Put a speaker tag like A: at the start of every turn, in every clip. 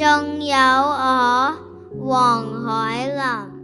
A: 仲有我黃海林。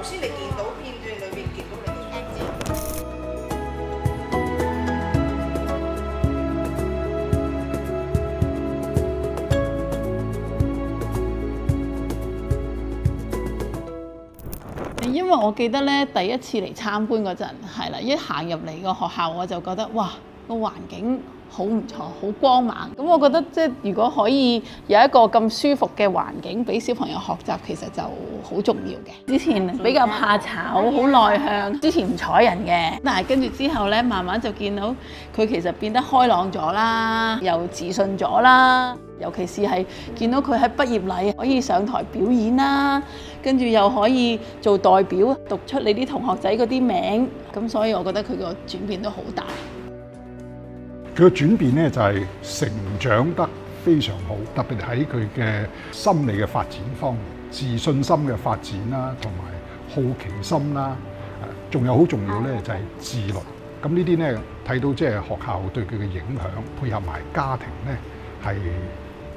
B: 先你見到片段裏面見到你嘅影子。
C: 因為我記得咧，第一次嚟參觀嗰陣，係啦，一行入嚟個學校我就覺得哇，個環境好唔錯，好光猛。咁我覺得即係如果可以有一個咁舒服嘅環境俾小朋友學習，其實就好重要嘅。之前比較怕醜，好內向，之前唔睬人嘅，但係跟住之後咧，慢慢就見到佢其實變得開朗咗啦，又自信咗啦。尤其是係見到佢喺畢業禮可以上台表演啦，跟住又可以做代表讀出你啲同學仔嗰啲名，咁所以我覺得佢個轉變都好大。
D: 佢個轉變咧就係成長得非常好，特別喺佢嘅心理嘅發展方面，自信心嘅發展啦，同埋好奇心啦，仲有好重要咧就係自律。咁呢啲咧睇到即係學校對佢嘅影響，配合埋家庭咧係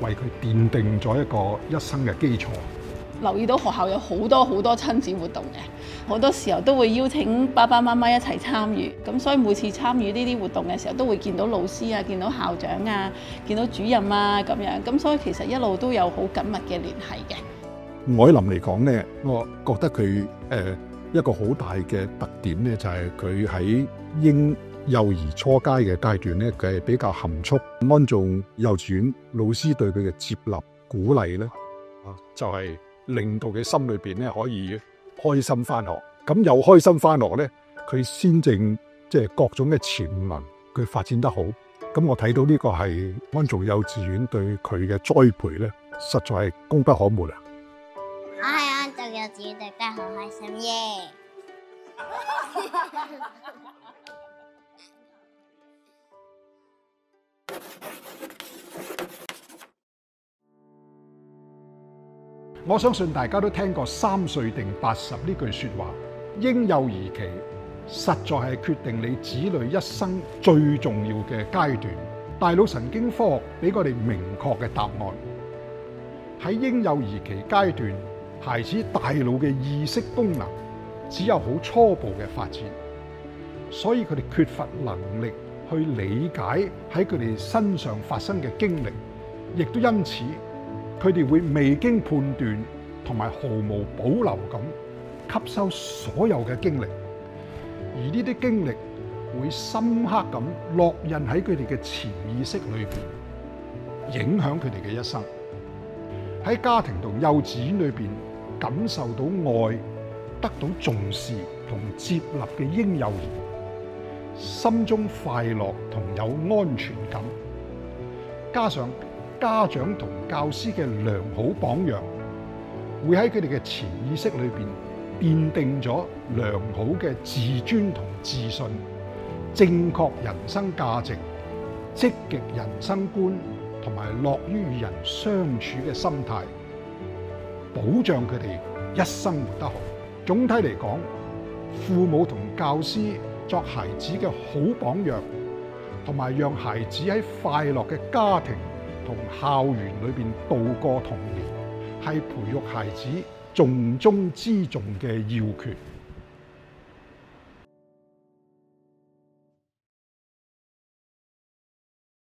D: 為佢奠定咗一個一生嘅基礎。
C: 留意到學校有好多親子活動嘅，好多時候都會邀請爸爸媽媽一齊參與，咁所以每次參與呢啲活動嘅時候，都會見到老師啊，見到校長啊，見到主任啊咁樣，咁所以其實一路都有好緊密嘅聯繫嘅。
D: 海林嚟講咧，我覺得佢一個好大嘅特點咧，就係佢喺嬰幼兒初階嘅階段咧，佢係比較含蓄。安眾幼稚園老師對佢嘅接納鼓勵咧，就係令到佢心裏邊咧可以開心翻學。咁又開心翻學咧，佢先正即係各種嘅潛能，佢發展得好。咁我睇到呢個係安眾幼稚園對佢嘅栽培咧，實在係功不可沒啊！
A: 我係安眾幼稚園讀得好開心耶！
D: 我相信大家都聽過3歲定80呢句說話，嬰幼兒期實在係決定你子女一生最重要嘅階段。大腦神經科學俾我哋明確嘅答案。喺嬰幼兒期階段，孩子大腦嘅意識功能只有好初步嘅發展，所以佢哋缺乏能力去理解喺佢哋身上發生嘅經歷，亦都因此佢哋會未經判斷同埋毫無保留咁吸收所有嘅經歷，而呢啲經歷會深刻咁烙印喺佢哋嘅潛意識裏邊，影響佢哋嘅一生。喺家庭同幼稚園裏邊感受到愛、得到重視同接納嘅嬰幼兒，心中快樂同有安全感，加上家長同教師嘅良好榜樣，會喺佢哋嘅潛意識裏邊奠定咗良好嘅自尊同自信、正確人生價值、積極人生觀同埋樂於與人相處嘅心態，保障佢哋一生活得好。總體嚟講，父母同教師作孩子嘅好榜樣，同埋讓孩子喺快樂嘅家庭同校園裏邊度過童年，係培育孩子重中之重嘅要訣。